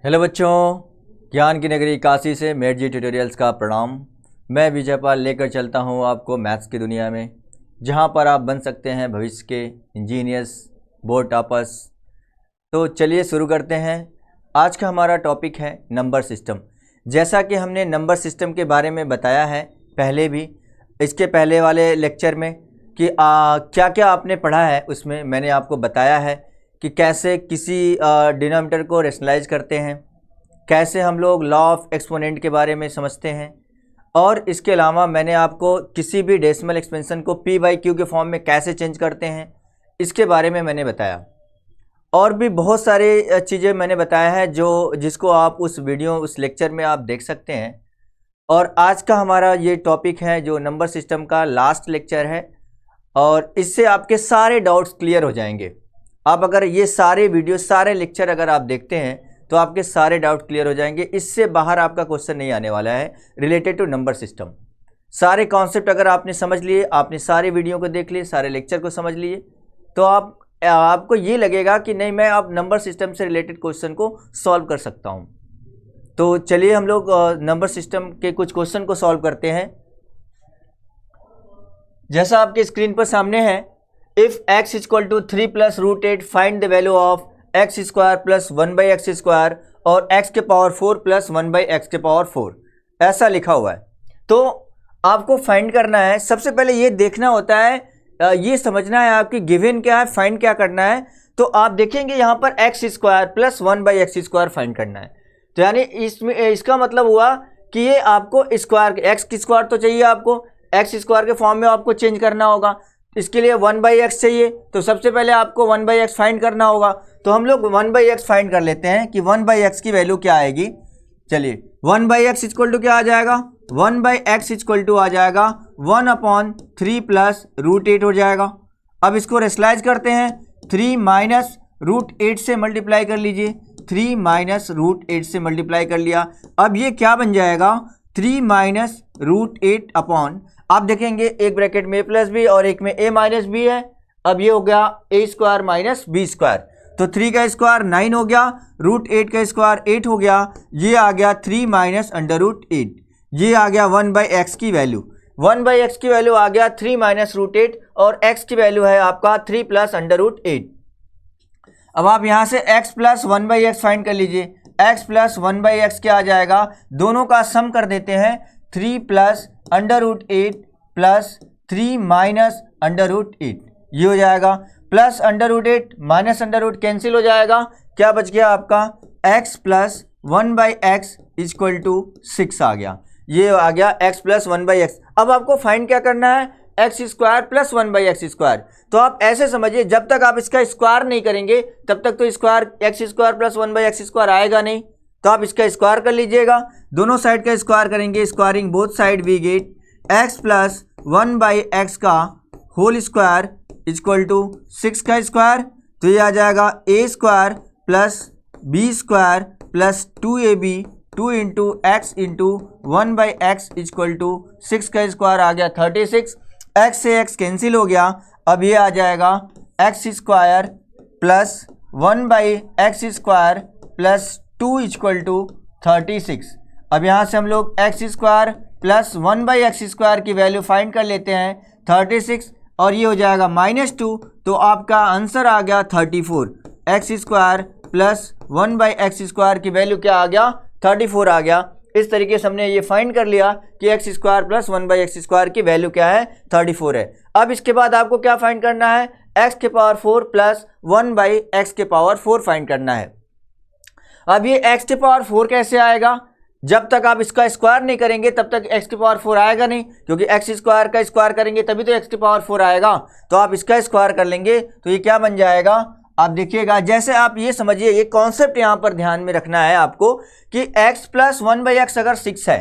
Hello बच्चों, ज्ञान की नगरी काशी से मेट जी ट्यूटोरियल्स का प्रणाम। मैं विजय पाल लेकर चलता हूं आपको मैथ्स की दुनिया में, जहां पर आप बन सकते हैं भविष्य के इंजीनियर्स, बोर्ड टॉपर्स। तो चलिए शुरू करते हैं। आज का हमारा टॉपिक है नंबर सिस्टम। जैसा कि हमने नंबर सिस्टम के बारे में बताया है पहले भी, इसके पहले वाले लेक्चर में कि क्या क्या आपने पढ़ा है, उसमें मैंने आपको बताया है कि कैसे किसी डिनोमिनेटर को रेशनलाइज करते हैं, कैसे हम लोग लॉ ऑफ एक्सपोनेंट के बारे में समझते हैं, और इसके अलावा मैंने आपको किसी भी डेसिमल एक्सपेंशन को p बाई क्यू के फॉर्म में कैसे चेंज करते हैं, इसके बारे में मैंने बताया। और भी बहुत सारी चीज़ें मैंने बताया है जिसको आप उस लेक्चर में आप देख सकते हैं। और आज का हमारा ये टॉपिक है जो नंबर सिस्टम का लास्ट लेक्चर है, और इससे आपके सारे डाउट्स क्लियर हो जाएंगे। आप अगर ये सारे वीडियो, सारे लेक्चर अगर आप देखते हैं तो आपके सारे डाउट क्लियर हो जाएंगे। इससे बाहर आपका क्वेश्चन नहीं आने वाला है रिलेटेड टू नंबर सिस्टम। सारे कॉन्सेप्ट अगर आपने समझ लिए, आपने सारे वीडियो को देख लिए, सारे लेक्चर को समझ लिए, तो आपको ये लगेगा कि नहीं, मैं अब नंबर सिस्टम से रिलेटेड क्वेश्चन को सॉल्व कर सकता हूँ। तो चलिए हम लोग नंबर सिस्टम के कुछ क्वेश्चन को सॉल्व करते हैं। जैसा आपके स्क्रीन पर सामने है, if x equal to 3 plus root 8 find the value of x square plus 1 by x square और x के पावर 4 प्लस 1 बाई एक्स के पावर 4, ऐसा लिखा हुआ है। तो आपको फाइंड करना है। सबसे पहले ये देखना होता है, ये समझना है आपकी गिवन क्या है, फाइंड क्या करना है। तो आप देखेंगे यहाँ पर x square plus 1 by x square find करना है। तो यानी इसका मतलब हुआ कि ये आपको स्क्वायर, एक्स की स्क्वायर तो चाहिए, आपको एक्स स्क्वायर के फॉर्म में आपको चेंज करना होगा। इसके लिए 1 बाई एक्स चाहिए, तो सबसे पहले आपको 1 बाई एक्स फाइंड करना होगा। तो हम लोग 1 बाई एक्स फाइंड कर लेते हैं कि 1 बाई एक्स की वैल्यू क्या आएगी। चलिए 1 बाई एक्स इक्वल टू क्या आ जाएगा, 1 बाई एक्स इक्वल टू आ जाएगा 1/3 प्लस रूट 8 हो जाएगा। अब इसको रेशनलाइज करते हैं, 3 माइनस रूट 8 से मल्टीप्लाई कर लीजिए, 3 माइनस रूट 8 से मल्टीप्लाई कर लिया। अब ये क्या बन जाएगा, 3 माइनस रूट 8 अपॉन, आप देखेंगे एक ब्रैकेट में a प्लस बी और एक में a माइनस बी है। अब ये हो गया a square minus b square, तो 3 का स्क्वायर 9 हो गया, रूट 8 का स्क्वायर 8 हो गया, ये आ गया 3 माइनस अंडर रूट 8, ये आ गया 1 बाई एक्स की वैल्यू। 1 बाई एक्स की वैल्यू आ गया 3 माइनस रूट 8 और x की वैल्यू है आपका 3 प्लस अंडर रूट 8। अब आप यहाँ से x plus 1 by x find कर लीजिए। x प्लस 1 बाई एक्स क्या आ जाएगा, दोनों का सम कर देते हैं, 3 plus under root 8 plus 3 minus under root 8, ये हो जाएगा। Plus under root 8 minus under root cancel हो जाएगा, क्या बच गया आपका, x plus 1 by x equal to 6 आ गया। ये आ गया x प्लस 1 बाई एक्स। अब आपको फाइंड क्या करना है, x square plus 1 by x square. तो आप ऐसे समझिए, जब तक आप इसका स्क्वायर नहीं करेंगे तब तक तो square x square plus 1 by x square आएगा नहीं। तो आप इसका स्क्वायर कर लीजिएगा, दोनों साइड का स्क्वायर करेंगे, squaring both side we get x plus 1 by x का होल स्क्वायर इक्वल टू 6 का स्क्वायर। तो ये आ जाएगा a square plus b square plus 2ab 2 into x into 1 by x equal to 6 का स्क्वायर आ गया 36, x से x कैंसिल हो गया। अब ये आ जाएगा x square plus 1 by x square plus 2 equal to 36। अब यहाँ से हम लोग x square plus 1 by x square की वैल्यू फाइंड कर लेते हैं 36, और ये हो जाएगा -2, तो आपका आंसर आ गया 34। X square plus 1 by x square की वैल्यू क्या आ गया, 34 आ गया। इस तरीके से हमने ये फाइंड कर लिया कि x square plus 1 by x square की वैल्यू क्या है, 34 है। अब इसके बाद आपको क्या फाइंड करना है, एक्स के पावर 4 प्लस 1 बाई एक्स के पावर 4 फाइंड करना है। अब ये x के पावर 4 कैसे आएगा, जब तक आप इसका स्क्वायर नहीं करेंगे तब तक x के पावर 4 आएगा नहीं, क्योंकि x स्क्वायर का स्क्वायर करेंगे तभी तो x के पावर 4 आएगा। तो आप इसका स्क्वायर कर लेंगे तो ये क्या बन जाएगा, आप देखिएगा। जैसे आप ये समझिए, ये कॉन्सेप्ट यहाँ पर ध्यान में रखना है आपको कि x प्लस 1 बाई एक्स अगर 6 है,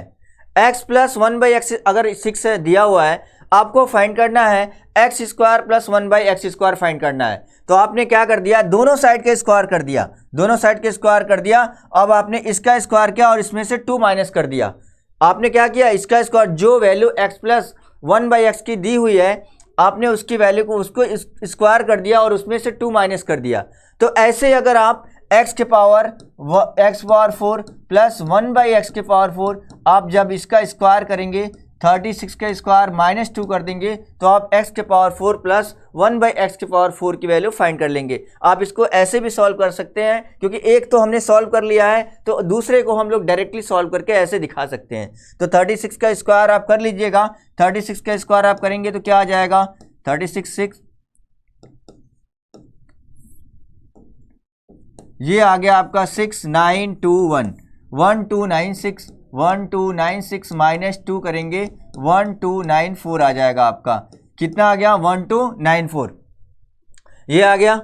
x प्लस 1 बाई एक्स अगर 6 दिया हुआ है, आपको फाइंड करना है x square plus 1 by x square find करना है। तो आपने क्या कर दिया, दोनों साइड के स्क्वायर कर दिया, दोनों साइड के स्क्वायर कर दिया। अब आपने इसका स्क्वायर किया और इसमें से 2 माइनस कर दिया। आपने क्या किया, इसका स्क्वायर, जो value x plus 1 by x की दी हुई है, आपने उसकी वैल्यू को उसको स्क्वायर कर दिया और उसमें से 2 माइनस कर दिया। तो ऐसे अगर आप x के पावर 4 प्लस 1/x के पावर 4, आप जब इसका स्क्वायर करेंगे 36 का स्क्वायर माइनस 2 कर देंगे तो आप x के पावर 4 प्लस 1/x के पावर 4 की वैल्यू फाइंड कर लेंगे। आप इसको ऐसे भी सॉल्व कर सकते हैं, क्योंकि एक तो हमने सॉल्व कर लिया है तो दूसरे को हम लोग डायरेक्टली सॉल्व करके ऐसे दिखा सकते हैं। तो 36 का स्क्वायर आप कर लीजिएगा, 36 का स्क्वायर आप करेंगे तो क्या आ जाएगा, 36 ये आ गया आपका 6921 1296 1296 माइनस 2 करेंगे 1294 आ जाएगा आपका। कितना आ गया, 1294 ये आ गया।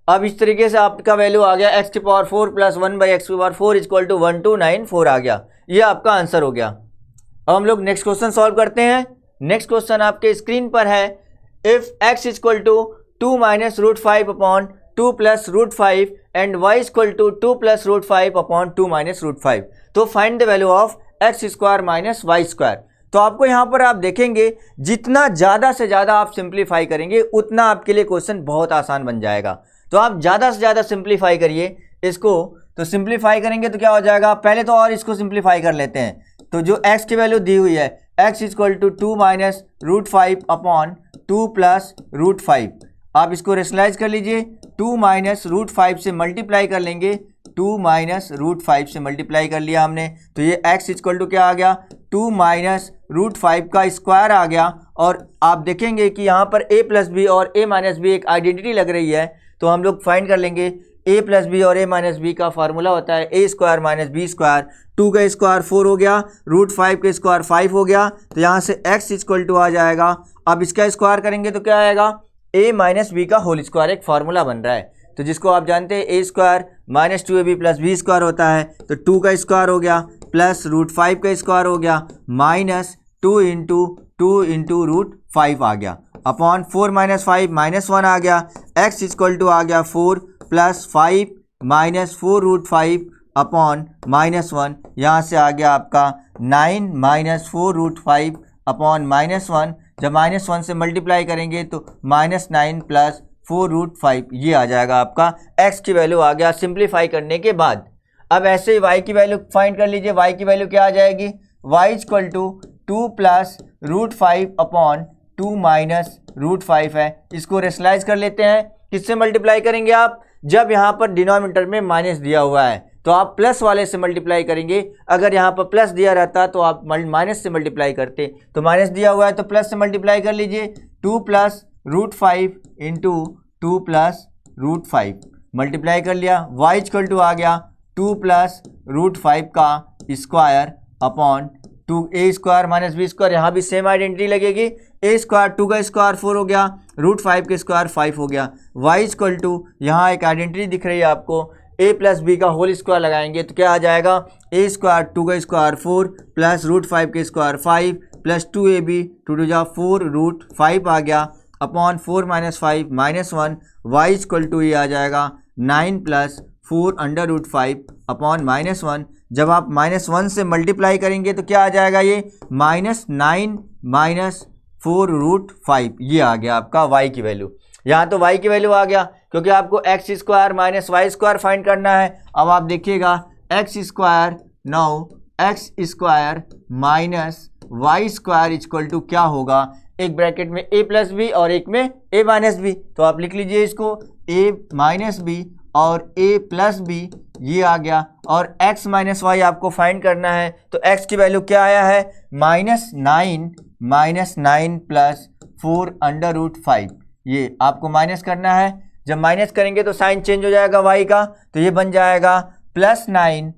अब इस तरीके से आपका वैल्यू आ गया x की पावर 4 प्लस 1/x की पावर 4 इक्वल टू 1294 आ गया। ये आपका आंसर हो गया। अब हम लोग नेक्स्ट क्वेश्चन सॉल्व करते हैं। नेक्स्ट क्वेश्चन आपके स्क्रीन पर है, if x equal to 2 minus √5 upon 2 plus √5 and y equal to 2 plus √5 upon 2 minus √5, तो find the value of x square minus y square. तो आपको यहाँ पर आप देखेंगे जितना ज़्यादा से ज़्यादा आप सिंप्लीफाई करेंगे उतना आपके लिए क्वेश्चन बहुत आसान बन जाएगा। तो आप ज़्यादा से ज़्यादा सिंप्लीफाई करिए इसको। तो सिंप्लीफाई करेंगे तो क्या हो जाएगा, पहले तो और इसको सिंप्लीफाई कर लेते हैं। तो जो x की वैल्यू दी हुई है x equal to 2 minus √5 upon 2 plus √5, आप इसको रेशनलाइज कर लीजिए। 2 माइनस √5 से मल्टीप्लाई कर लेंगे, 2 माइनस √5 से मल्टीप्लाई कर लिया हमने, तो ये x इक्वल टू क्या आ गया, 2 माइनस √5 का स्क्वायर आ गया। और आप देखेंगे कि यहाँ पर a प्लस बी और a माइनस बी एक आइडेंटिटी लग रही है, तो हम लोग फाइंड कर लेंगे a प्लस बी और a माइनस बी का फार्मूला होता है a square minus b square. 2 का स्क्वायर 4 हो गया, √5 का स्क्वायर 5 हो गया, तो यहाँ से x इक्वल टू आ जाएगा। अब इसका स्क्वायर करेंगे तो क्या आएगा, a माइनस बी का होल स्क्वायर एक फार्मूला बन रहा है, तो जिसको आप जानते हैं a square minus 2ab plus b square होता है। तो 2 का स्क्वायर हो गया प्लस √5 का स्क्वायर हो गया माइनस 2 इंटू √5 आ गया अपॉन 4 माइनस 5 माइनस 1 आ गया। x इक्वल टू आ गया 4 प्लस 5 माइनस 4 √5 अपॉन माइनस 1, यहाँ से आ गया आपका 9 माइनस 4 √5 अपॉन माइनस 1। जब माइनस 1 से मल्टीप्लाई करेंगे तो -9 प्लस 4 √5 ये आ जाएगा आपका x की वैल्यू आ गया सिंप्लीफाई करने के बाद। अब ऐसे ही y की वैल्यू फाइंड कर लीजिए। y की वैल्यू क्या आ जाएगी, y equal to 2 plus √5 upon 2 minus √5 है। इसको रेशनलाइज कर लेते हैं। किससे मल्टीप्लाई करेंगे आप, जब यहाँ पर डिनोमिनेटर में माइनस दिया हुआ है तो आप प्लस वाले से मल्टीप्लाई करेंगे। अगर यहाँ पर प्लस दिया रहता तो आप माइनस से मल्टीप्लाई करते, तो माइनस दिया हुआ है तो प्लस से मल्टीप्लाई कर लीजिए। 2 प्लस √5 इंटू 2 प्लस √5 मल्टीप्लाई कर लिया। y इक्वल टू आ गया 2 प्लस √5 का square upon 2 a square minus b square, यहाँ भी सेम आइडेंटिटी लगेगी। a स्क्वायर 2 का स्क्वायर 4 हो गया, √5 का स्क्वायर 5 हो गया। y इक्वल टू यहाँ एक आइडेंटिटी दिख रही है आपको, a प्लस बी का होल स्क्वायर लगाएंगे तो क्या आ जाएगा, a स्क्वायर 2 का स्क्वायर 4 प्लस √5 का स्क्वायर 5 प्लस 2ab 2 टू जा 4 √5 आ गया upon 4 minus 5 minus 1। y equal to ये आ जाएगा 9 प्लस 4 √5 अपॉन माइनस 1। जब आप -1 से मल्टीप्लाई करेंगे तो क्या आ जाएगा, ये -9 माइनस 4 √5 ये आ गया आपका y की वैल्यू। यहाँ तो y की वैल्यू आ गया क्योंकि आपको x square minus y square find करना है। अब आप देखिएगा x square, now x square minus y square equal to क्या होगा, एक ब्रैकेट में a प्लस बी और एक में a माइनस बी। तो आप लिख लीजिए इसको a माइनस बी और a प्लस बी ये आ गया। और x माइनस वाई आपको फाइंड करना है, तो x की वैल्यू क्या आया है, -9 प्लस 4 √5 ये आपको माइनस करना है। जब माइनस करेंगे तो साइन चेंज हो जाएगा y का, तो ये बन जाएगा +9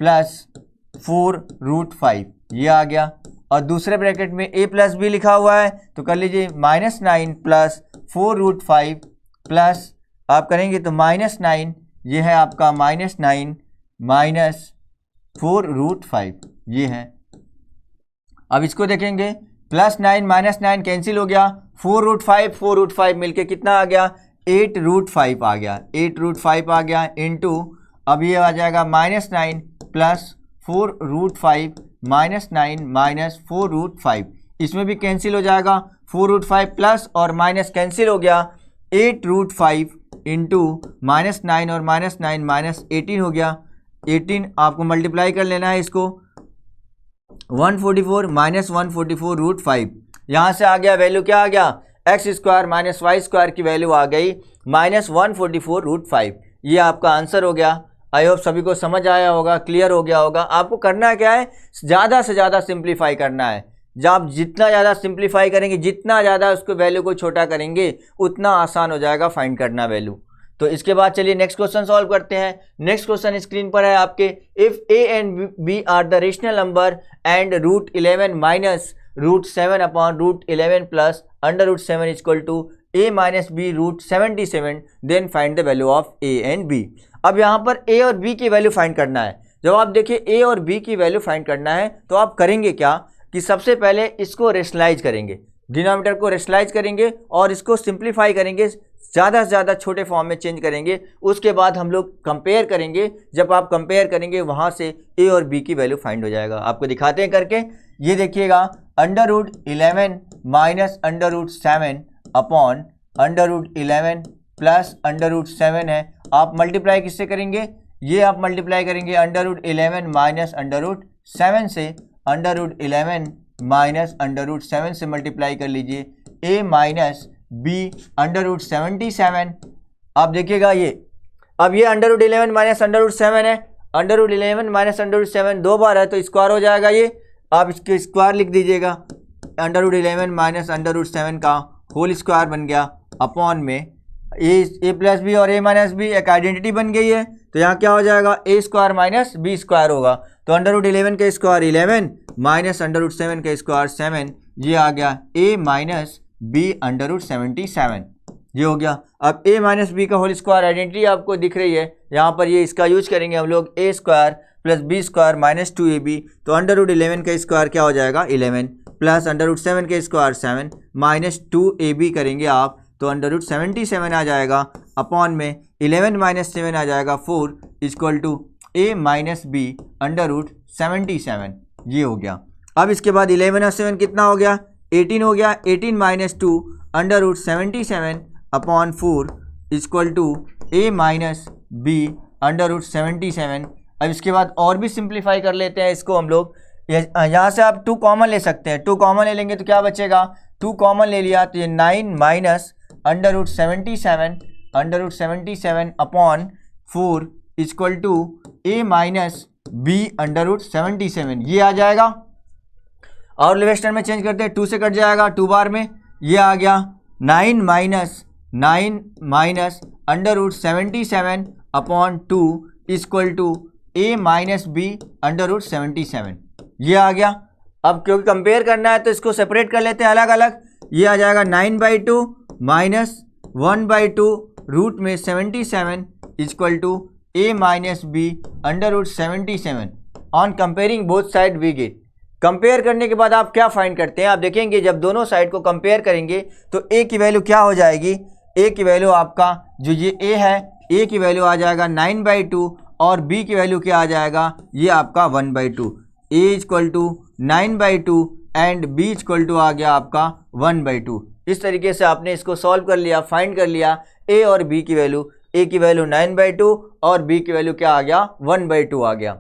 प्लस 4 √5 ये आ गया। और दूसरे ब्रैकेट में a प्लस बी लिखा हुआ है तो कर लीजिए -9 प्लस 4 √5 प्लस आप करेंगे तो -9 ये है आपका -9 माइनस 4 √5 ये है। अब इसको देखेंगे +9 -9 कैंसिल हो गया, 4 √5 मिलके कितना आ गया, 8 √5 आ गया, 8 √5 आ गया इंटू अब ये आ जाएगा -9 प्लस 4 √5 -9 माइनस 4 √5, इसमें भी कैंसिल हो जाएगा, 4 √5 प्लस और माइनस कैंसिल हो गया, 8 √5 इंटू -9 और -9 -18 हो गया। 18 आपको मल्टीप्लाई कर लेना है इसको, 144 -144 रूट 5। यहाँ से आ गया वैल्यू, क्या आ गया, x square minus y square की वैल्यू आ गई -144 रूट 5। ये आपका आंसर हो गया। आई होप सभी को समझ आया होगा, क्लियर हो गया होगा। आपको करना क्या है, ज़्यादा से ज़्यादा सिंप्लीफाई करना है। जब आप जितना ज़्यादा सिंप्लीफाई करेंगे, जितना ज़्यादा उसको वैल्यू को छोटा करेंगे, उतना आसान हो जाएगा फाइंड करना वैल्यू। तो इसके बाद चलिए नेक्स्ट क्वेश्चन सॉल्व करते हैं। नेक्स्ट क्वेश्चन स्क्रीन पर है आपके, if a and b are the rational number and √11 minus √7 upon √11 plus √7 equal to a minus b √77, then find the value of a and b। अब यहाँ पर a और b की वैल्यू फाइंड करना है। जब आप देखिए a और b की वैल्यू फाइंड करना है तो आप करेंगे क्या कि सबसे पहले इसको रेशनलाइज करेंगे, डिनोमिनेटर को रेशनलाइज करेंगे और इसको सिंप्लीफाई करेंगे, ज़्यादा से ज़्यादा छोटे फॉर्म में चेंज करेंगे। उसके बाद हम लोग कंपेयर करेंगे। जब आप कंपेयर करेंगे वहाँ से a और b की वैल्यू फाइंड हो जाएगा। आपको दिखाते हैं करके, ये देखिएगा, √11 माइनस √7 अपॉन √11 प्लस √7 है। आप मल्टीप्लाई किससे करेंगे, ये आप मल्टीप्लाई करेंगे √11 माइनस √7 से, √11 माइनस √7 से मल्टीप्लाई कर लीजिए, a माइनस b √77। आप देखिएगा ये, अब ये √11 माइनस √7 है, √11 माइनस √7 दो बार है तो स्क्वायर हो जाएगा। ये आप इसके स्क्वायर लिख दीजिएगा, √11 माइनस √7 का होल स्क्वायर बन गया, अपॉन में a प्लस बी और a माइनस बी एक आइडेंटिटी बन गई है। तो यहाँ क्या हो जाएगा, a square minus b square होगा। तो √11 का स्क्वायर 11 माइनस √7 का स्क्वायर 7, ये आ गया a माइनस b √77, ये हो गया। अब a माइनस बी का होल स्क्वायर आइडेंटिटी आपको दिख रही है, यहाँ पर ये इसका यूज करेंगे हम लोग, a square plus b square minus 2ab। तो √11 का स्क्वायर क्या हो जाएगा, 11 प्लस √7 का स्क्वायर 7 माइनस 2ab करेंगे आप, तो √77 आ जाएगा, अपॉन में 11 माइनस 7 आ जाएगा 4 equal to a minus b √77, ये हो गया। अब इसके बाद 11 और 7 कितना हो गया, 18 हो गया। 18 minus 2 √77 upon 4 equal to a minus b √77। अब इसके बाद और भी सिंप्लीफाई कर लेते हैं इसको हम लोग। यहाँ से आप 2 कॉमन ले सकते हैं, 2 कॉमन ले लेंगे तो क्या बचेगा, 2 कॉमन ले लिया तो ये 9 minus √77 upon 4 equal to a minus b √77, ये आ जाएगा। और लिवेस्टर में चेंज करते हैं, 2 से कट जाएगा 2 बार में, ये आ गया 9 minus √77 upon 2 equal to a minus b √77, ये आ गया। अब क्योंकि कंपेयर करना है तो इसको सेपरेट कर लेते हैं अलग अलग। ये आ जाएगा 9/2 माइनस 1/2 रूट में 77 equal to a minus b √77। On comparing both side we get. Compare करने के बाद आप क्या फाइंड करते हैं, आप देखेंगे जब दोनों साइड को कंपेयर करेंगे तो a की वैल्यू क्या हो जाएगी, a की वैल्यू आपका जो ये a है, a की वैल्यू आ जाएगा 9/2 और b की वैल्यू क्या आ जाएगा, ये आपका 1/2। a equal to 9/2 and b equal to आ गया आपका 1/2। इस तरीके से आपने इसको सॉल्व कर लिया, फाइंड कर लिया a और b की वैल्यू। a की वैल्यू 9/2 और b की वैल्यू क्या आ गया, 1/2 आ गया।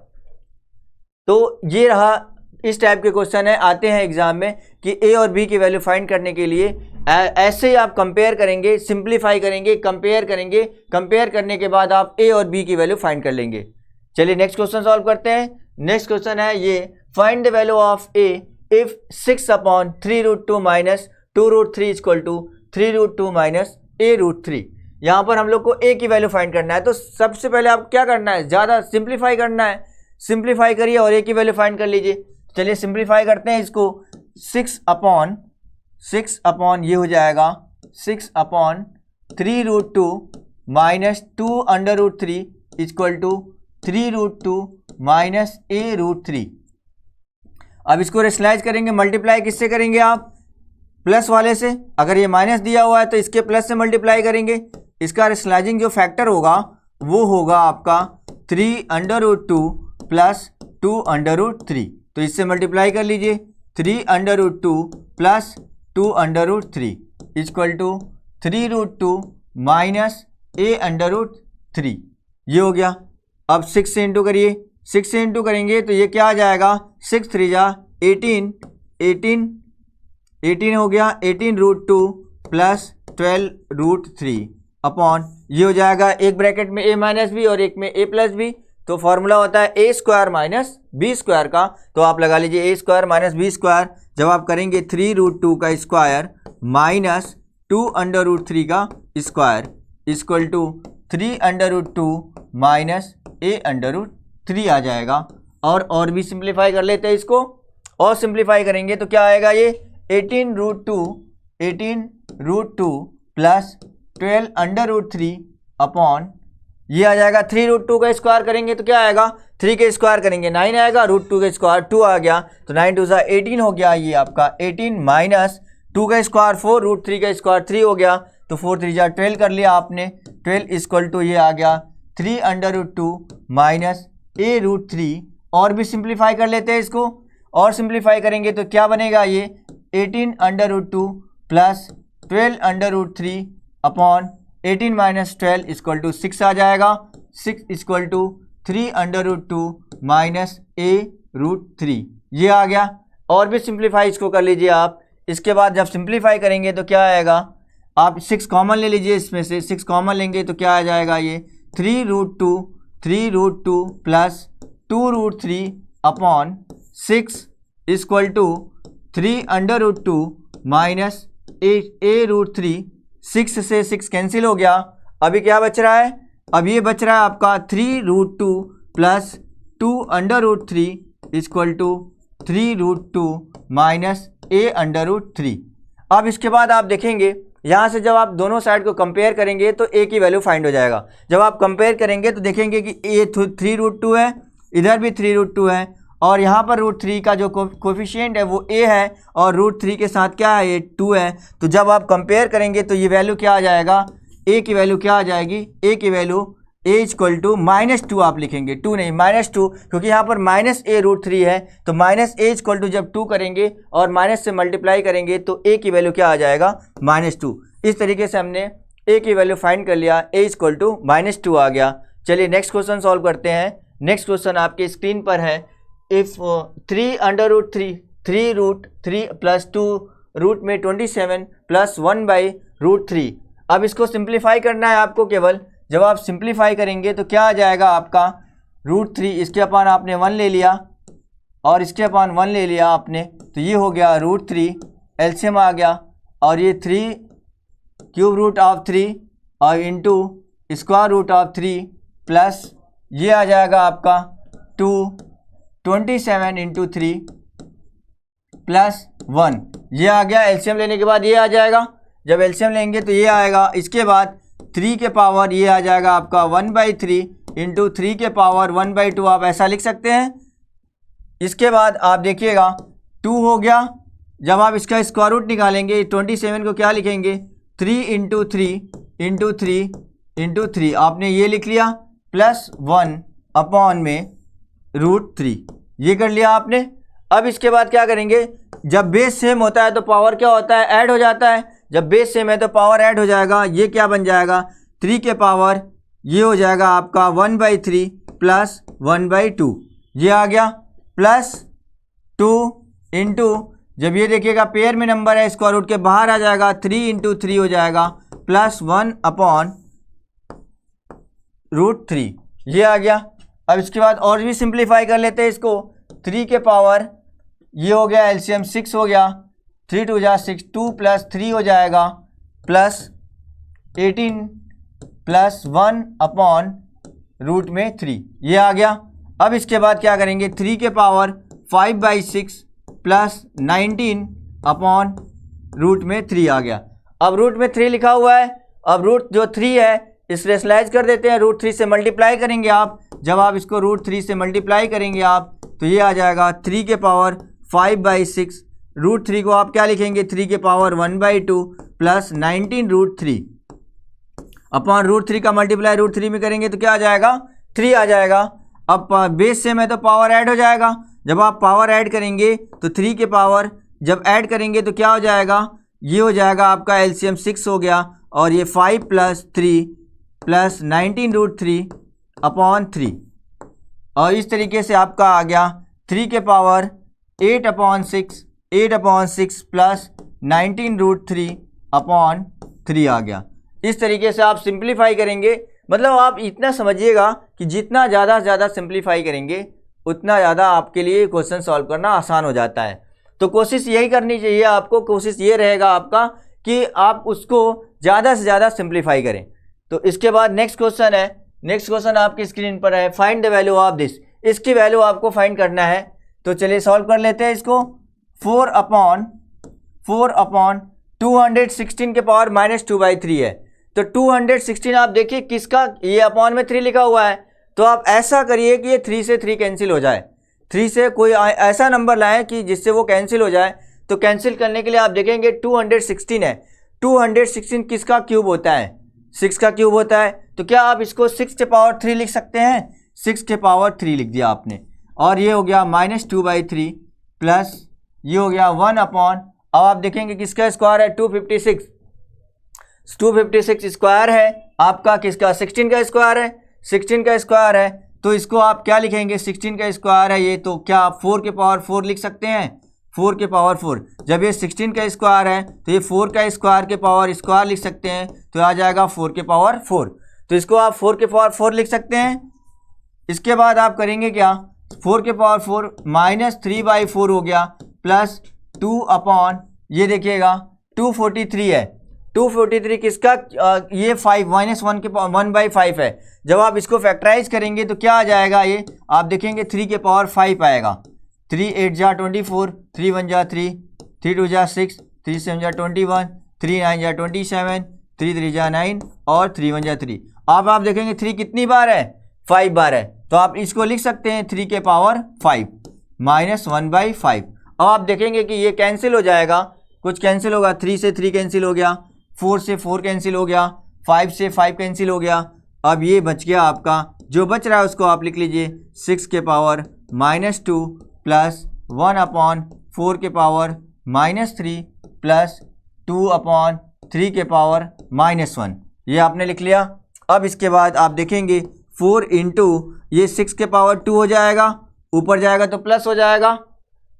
तो ये रहा, इस टाइप के क्वेश्चन है आते हैं एग्जाम में कि a और b की वैल्यू फाइंड करने के लिए ऐसे ही आप कंपेयर करेंगे, सिंप्लीफाई करेंगे, कंपेयर करेंगे, कंपेयर करने के बाद आप a और b की वैल्यू फाइंड कर लेंगे। चलिए नेक्स्ट क्वेश्चन सॉल्व करते हैं। नेक्स्ट क्वेश्चन है ये, find the value of a if 6 upon 3√2 minus 2√3 equal to 3√2 minus a√3। यहाँ पर हम लोग को a की वैल्यू फाइंड करना है। तो सबसे पहले आप क्या करना है, ज़्यादा सिंप्लीफाई करना है, सिंप्लीफाई करिए और a की वैल्यू फाइंड कर लीजिए। चलिए सिंप्लीफाई करते हैं इसको। 6 अपॉन ये हो जाएगा 6 upon 3√2 minus 2√3 equal to 3√2 minus a√3। अब इसको रेशनलाइज करेंगे, मल्टीप्लाई किससे करेंगे आप, प्लस वाले से। अगर ये माइनस दिया हुआ है तो इसके प्लस से मल्टीप्लाई करेंगे। इसका रेशनलाइजिंग जो फैक्टर होगा वो होगा आपका 3√2 प्लस 2√3। तो इससे मल्टीप्लाई कर लीजिए, 3√2 plus 2√3 equal to 3√2 minus a under root 3, ये हो गया। अब 6 से इंटू करिए, 6 से इंटू करेंगे तो ये क्या आ जाएगा, 6 3 जा 18, 18 हो गया 18 रूट 2 प्लस 12 रूट 3 अपॉन, ये हो जाएगा एक ब्रैकेट में a माइनस बी और एक में a प्लस बी, तो फॉर्मूला होता है a square minus b square का, तो आप लगा लीजिए a square minus b square. जब आप करेंगे 3 रूट 2 का स्क्वायर माइनस 2 अंडर रूट 3 का square equal to 3 under root 2 minus a under root 3 आ जाएगा। और भी सिंप्लीफाई कर लेते हैं इसको, और सिंप्लीफाई करेंगे तो क्या आएगा, ये 18 root 2 plus 12 under root 3 upon, ये आ जाएगा 3 रूट 2 का स्क्वायर करेंगे तो क्या आएगा, 3 के स्क्वायर करेंगे 9 आएगा, रूट 2 का स्क्वायर 2 आ गया, तो 9 2 सा 18 हो गया, ये आपका 18 माइनस 2 का स्क्वायर 4 रूट 3 का स्क्वायर 3 हो गया, तो 4 3 जा 12 कर लिया आपने, 12 इक्वल टू ये आ गया 3 under root 2 minus a root 3। और भी सिंप्लीफाई कर लेते हैं इसको, और सिंप्लीफाई करेंगे तो क्या बनेगा, ये 18 under root 2 plus 12 under root 3 upon 18 minus 12 equal to 6 आ जाएगा, 6 equal to 3 under root 2 minus a root 3, ये आ गया। और भी सिंप्लीफाई इसको कर लीजिए आप। इसके बाद जब सिंप्लीफाई करेंगे तो क्या आएगा, आप 6 कॉमन ले लीजिए, इसमें से 6 कॉमन लेंगे तो क्या आ जाएगा, ये 3 root 2 plus 2 root 3 upon 6 equal to 3 under root 2 minus a root 3। 6 से 6 कैंसिल हो गया, अभी क्या बच रहा है, अब ये बच रहा है आपका 3 root 2 plus 2 under root 3 equal to 3 root 2 minus a under root 3। अब इसके बाद आप देखेंगे यहाँ से जब आप दोनों साइड को कंपेयर करेंगे तो a की वैल्यू फाइंड हो जाएगा। जब आप कंपेयर करेंगे तो देखेंगे कि a 3 रूट 2 है, इधर भी 3 रूट 2 है, और यहाँ पर रूट 3 का जो कोफिशिएंट है वो a है, और रूट 3 के साथ क्या है, ये 2 है। तो जब आप कंपेयर करेंगे तो ये वैल्यू क्या आ जाएगा, a की वैल्यू क्या आ जाएगी, a की वैल्यू a इक्वल टू -2 आप लिखेंगे, 2 नहीं -2, क्योंकि यहाँ पर माइनस a रूट 3 है, तो माइनस a इक्वल टू जब 2 करेंगे और माइनस से मल्टीप्लाई करेंगे तो a की वैल्यू क्या आ जाएगा, -2। इस तरीके से हमने a की वैल्यू फाइंड कर लिया, a इक्वल टू -2 आ गया। चलिए नेक्स्ट क्वेश्चन सॉल्व करते हैं। नेक्स्ट क्वेश्चन आपके स्क्रीन पर है, if 3 under root 3 root 3 plus 2 root में 27 प्लस 1 बाई रूट 3। अब इसको सिंप्लीफाई करना है आपको केवल। जब आप सिंप्लीफाई करेंगे तो क्या आ जाएगा आपका, रूट 3 इसके अपान आपने 1 ले लिया और इसके अपान 1 ले लिया आपने, तो ये हो गया रूट 3, एलसीएम आ गया, और ये 3 क्यूब रूट ऑफ 3 और into square root of 3 plus ये आ जाएगा आपका 27 इंटू 3 प्लस 1, ये आ गया। एलसीएम लेने के बाद ये आ जाएगा, जब एलसीएम लेंगे तो ये आएगा। इसके बाद 3 के पावर ये आ जाएगा आपका 1/3 इंटू 3 के पावर 1/2, आप ऐसा लिख सकते हैं। इसके बाद आप देखिएगा 2 हो गया। जब आप इसका स्क्वायर रूट निकालेंगे 27 को क्या लिखेंगे, 3 इंटू 3 आपने ये लिख लिया, प्लस 1 अपॉन में रूट 3, ये कर लिया आपने। अब इसके बाद क्या करेंगे, जब बेस सेम होता है तो पावर क्या होता है, ऐड हो जाता है। जब बेस सेम है तो पावर ऐड हो जाएगा, ये क्या बन जाएगा, 3 के पावर ये हो जाएगा आपका 1/3 प्लस 1/2, ये आ गया, प्लस 2 इंटू, जब ये देखिएगा पेयर में नंबर है स्क्वायर रूट के बाहर आ जाएगा, 3 इंटू 3 हो जाएगा, प्लस 1 अपॉन रूट 3, ये आ गया। अब इसके बाद और भी सिंप्लीफाई कर लेते हैं इसको। 3 के पावर ये हो गया, एलसीएम 6 हो गया, 3 2 जा 6, 2 प्लस 3 हो जाएगा, प्लस 18 प्लस 1 अपॉन रूट में 3, ये आ गया। अब इसके बाद क्या करेंगे, 3 के पावर 5/6 प्लस 19 अपॉन रूट में 3 आ गया। अब रूट में 3 लिखा हुआ है, अब रूट जो 3 है इस रेशनलाइज कर देते हैं, रूट 3 से मल्टीप्लाई करेंगे आप। जब आप इसको रूट 3 से मल्टीप्लाई करेंगे आप तो ये आ जाएगा 3 के पावर 5/6, रूट 3 को आप क्या लिखेंगे, 3 के power 1/2 plus 19 root 3 upon root 3 का मल्टीप्लाई रूट 3 में करेंगे तो क्या आ जाएगा, 3 आ जाएगा। अब बेस सेम है तो पावर ऐड हो जाएगा। जब आप पावर ऐड करेंगे तो 3 के पावर जब ऐड करेंगे तो क्या हो जाएगा, ये हो जाएगा आपका एलसीएम 6 हो गया, और ये 5 प्लस प्लस 19√3/3 और इस तरीके से आपका आ गया 3 के पावर 8/6 प्लस 19√3/3 आ गया। इस तरीके से आप सिंप्लीफाई करेंगे। मतलब आप इतना समझिएगा कि जितना ज़्यादा से ज़्यादा सिंप्लीफाई करेंगे उतना ज़्यादा आपके लिए क्वेश्चन सॉल्व करना आसान हो जाता है। तो कोशिश यही करनी चाहिए आपको, कोशिश ये रहेगा आपका कि आप उसको ज़्यादा से ज़्यादा सिंप्लीफाई करें। तो इसके बाद नेक्स्ट क्वेश्चन है, नेक्स्ट क्वेश्चन आपकी स्क्रीन पर है, find the value of this. इसकी वैल्यू आपको फाइंड करना है। तो चलिए सॉल्व कर लेते हैं इसको। 4/216 के पावर -2/3 है। तो 216 आप देखिए किसका, ये अपॉन में 3 लिखा हुआ है। तो आप ऐसा करिए कि ये 3 से 3 कैंसिल हो जाए, 3 से कोई ऐसा नंबर लाएं कि जिससे वो कैंसिल हो जाए। तो कैंसिल करने के लिए आप देखेंगे 216 है, 216 किसका क्यूब होता है, 6 का क्यूब होता है। तो क्या आप इसको 6 के पावर 3 लिख सकते हैं, 6 के पावर 3 लिख दिया आपने। और ये हो गया -2/3 प्लस ये हो गया 1/। अब आप देखेंगे किसका स्क्वायर है, 256 स्क्वायर है आपका, किसका 16 का स्क्वायर है, 16 का स्क्वायर है। तो इसको आप क्या लिखेंगे, 16 का स्क्वायर है ये, तो क्या आप 4 के पावर 4 लिख सकते हैं, 4 के पावर 4। जब ये 16 का स्क्वायर है तो ये 4 का स्क्वायर के पावर स्क्वायर लिख सकते हैं, तो आ जाएगा 4 के पावर 4। तो इसको आप 4 के पावर 4 लिख सकते हैं। इसके बाद आप करेंगे क्या, 4 के पावर 4 -3/4 हो गया प्लस 2/, ये देखिएगा 243 है, 243 किसका, ये 5 -1 के 1/5 है। जब आप इसको फैक्टराइज करेंगे तो क्या आ जाएगा, ये आप देखेंगे 3 के पावर 5 आएगा। 3 8 जा 24, 3 1 जा 3, 3 2 जा 6, 3 7 जा 21, 3 9 जा 27, 3 3 जा 9 और 3 1 जा 3। अब आप देखेंगे 3 कितनी बार है, 5 बार है। तो आप इसको लिख सकते हैं 3 के पावर 5 -1/5। अब आप देखेंगे कि ये कैंसिल हो जाएगा, कुछ कैंसिल होगा, 3 से 3 कैंसिल हो गया, 4 से 4 कैंसिल हो गया, 5 से 5 कैंसिल हो गया। अब ये बच गया आपका, जो बच रहा है उसको आप लिख लीजिए 6 के पावर -2 प्लस 1/4 के पावर -3 प्लस 2/3 के पावर -1। ये आपने लिख लिया। अब इसके बाद आप देखेंगे 4 इंटू ये 6 के पावर 2 हो जाएगा, ऊपर जाएगा तो प्लस हो जाएगा।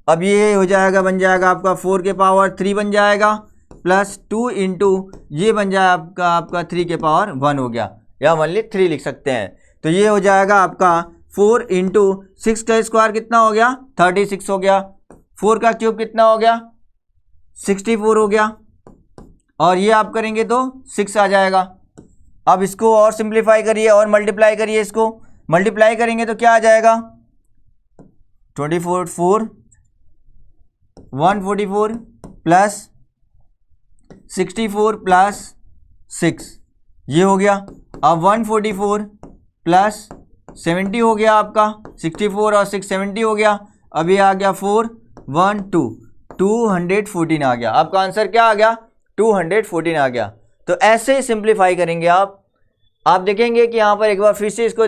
अब ये हो जाएगा, बन जाएगा आपका 4 के पावर 3 बन जाएगा प्लस 2 इंटू ये बन जाए आपका 3 के पावर 1 हो गया, या ओनली 3 लिख सकते हैं। तो ये हो जाएगा आपका 4 इंटू 6 का स्क्वायर कितना हो गया, 36 हो गया। 4 का क्यूब कितना हो गया, 64 हो गया। और ये आप करेंगे तो 6 आ जाएगा। अब इसको और सिंप्लीफाई करिए और मल्टीप्लाई करिए, इसको मल्टीप्लाई करेंगे तो क्या आ जाएगा, 144 प्लस 64 प्लस 6, ये हो गया। अब 144 प्लस 70 हो गया आपका, 64 और 6 70 हो गया। अब ये आ गया 214 आ गया। आपका आंसर क्या आ गया, 214 आ गया। तो ऐसे ही सिंप्लीफाई करेंगे आप देखेंगे कि यहाँ पर एक बार फिर से इसको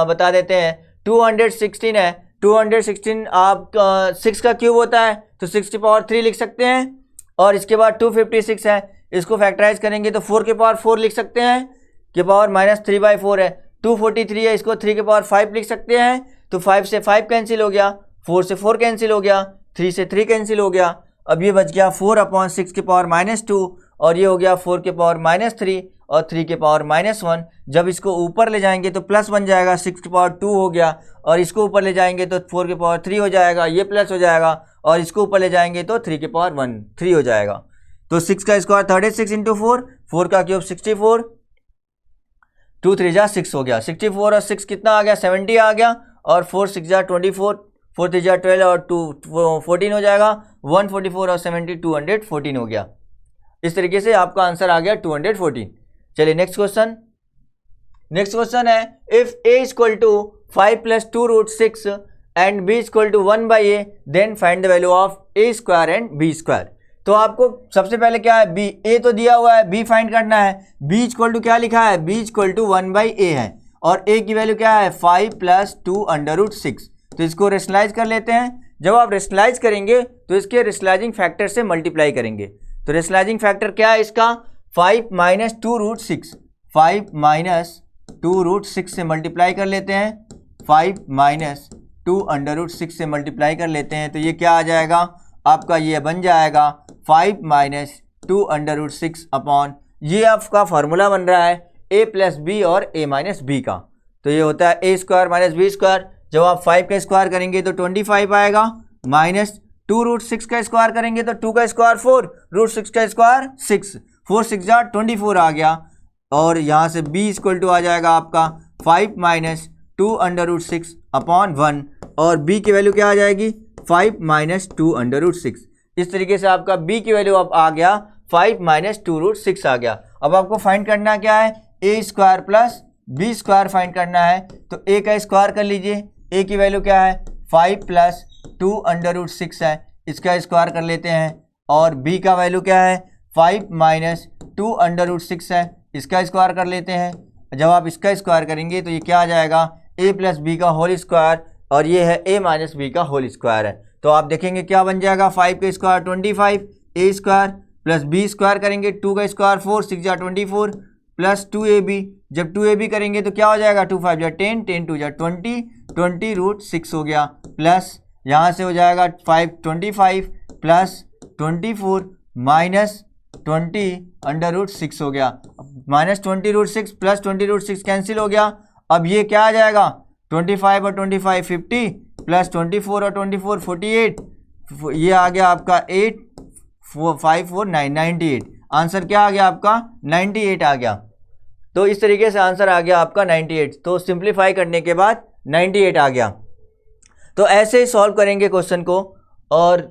बता देते हैं। 216 है, 216 आप 6 का क्यूब होता है तो 6 की पावर 3 लिख सकते हैं। और इसके बाद 256 है, इसको फैक्टराइज करेंगे तो 4 के पावर 4 लिख सकते हैं, के पावर -3/4 है। 243 है, इसको 3 के पावर 5 लिख सकते हैं, तो 5 से 5 कैंसिल हो गया, 4 से 4 कैंसिल हो गया, 3 से 3 कैंसिल हो गया। अब ये बच गया 4/6 के पावर -2 और ये हो गया 4 के पावर -3 और 3 के पावर -1। जब इसको ऊपर ले जाएंगे तो प्लस बन जाएगा, 6 के पावर 2 हो गया, और इसको ऊपर ले जाएंगे तो 4 के पावर 3 हो जाएगा, ये प्लस हो जाएगा, और इसको ऊपर ले जाएंगे तो 3 के पावर 3 हो जाएगा। तो 6 का स्क्वायर 36 इंटू 4 का क्यूब 64, 2 3 जा 6 हो गया, 64 और 6 कितना आ गया, 70 आ गया, और 4 6 जा 24, 4 3 जा 12 और 2 14 हो जाएगा। 144 और 70 214 हो गया। इस तरीके से आपका आंसर आ गया 214। चलिए नेक्स्ट क्वेश्चन। नेक्स्ट क्वेश्चन है, if a equal to 5 + 2√6 and b equal to 1/a then find the value of a square and b square. तो आपको सबसे पहले क्या है, b, a तो दिया हुआ है, b फाइंड करना है। b इक्वल टू क्या लिखा है, b इक्वल टू 1/a है, और a की वैल्यू क्या है, 5 + 2√6। तो इसको रेशनलाइज कर लेते हैं। जब आप रेशनलाइज करेंगे तो इसके रेशनलाइजिंग फैक्टर से मल्टीप्लाई करेंगे। तो रेशनलाइजिंग फैक्टर क्या है इसका, 5 - 2√6, 5 माइनस 2√6 से मल्टीप्लाई कर लेते हैं, 5 माइनस 2√6 से मल्टीप्लाई कर लेते हैं, तो ये क्या आ जाएगा आपका, ये बन जाएगा 5 माइनस 2√6 अपॉन, ये आपका फार्मूला बन रहा है a प्लस बी और a माइनस बी का, तो ये होता है a square minus b square. जब आप 5 का स्क्वायर करेंगे तो 25 आएगा, माइनस 2√6 का स्क्वायर करेंगे तो 2 का स्क्वायर 4, √6 का स्क्वायर 6, 4 6 जा 24 आ गया, और यहाँ से b इक्वल टू आ जाएगा आपका 5 माइनस 2√6 अपॉन 1, और b की वैल्यू क्या आ जाएगी 5 माइनस 2√6। इस तरीके से आपका b की वैल्यू अब आ गया 5 माइनस 2√6 आ गया। अब आपको फाइंड करना क्या है, a square plus b square find करना है, तो a का स्क्वायर कर लीजिए, a की वैल्यू क्या है 5 प्लस 2√6 है, इसका स्क्वायर कर लेते हैं, और b का वैल्यू क्या है 5 माइनस 2√6 है, इसका स्क्वायर कर लेते हैं। जब आप इसका स्क्वायर करेंगे तो ये क्या आ जाएगा a प्लस बी का होल स्क्वायर, और ये है a माइनस बी का होल स्क्वायर है। तो आप देखेंगे क्या बन जाएगा, 5 का square 25, a square plus b square करेंगे, 2 का स्क्वायर 4 6 जा 24 प्लस 2ab, जब 2ab करेंगे तो क्या हो जाएगा 2 5 जा 10, 10 2 जा 20, 20√6 हो गया, प्लस यहाँ से हो जाएगा 25 प्लस 24 माइनस 20√6 हो गया, माइनस 20√6 प्लस 20√6 कैंसिल हो गया। अब ये क्या आ जाएगा 25 और 25 50 प्लस 24 और 24 48, ये आ गया आपका 8 5 4 9 98। आंसर क्या आ गया आपका 98 आ गया। तो इस तरीके से आंसर आ गया आपका 98। तो सिंप्लीफाई करने के बाद 98 आ गया। तो ऐसे ही सॉल्व करेंगे क्वेश्चन को, और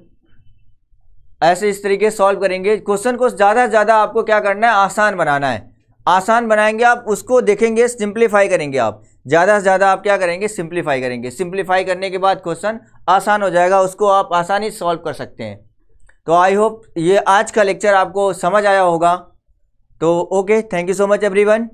ऐसे इस तरीके से सॉल्व करेंगे क्वेश्चन को। ज़्यादा से ज़्यादा आपको क्या करना है, आसान बनाना है। आसान बनाएंगे आप, उसको देखेंगे, सिंप्लीफाई करेंगे आप। ज़्यादा से ज़्यादा आप क्या करेंगे, सिंप्लीफाई करेंगे। सिंप्लीफाई करने के बाद क्वेश्चन आसान हो जाएगा, उसको आप आसानी से सॉल्व कर सकते हैं। तो आई होप ये आज का लेक्चर आपको समझ आया होगा। तो okay, thank you so much everyone.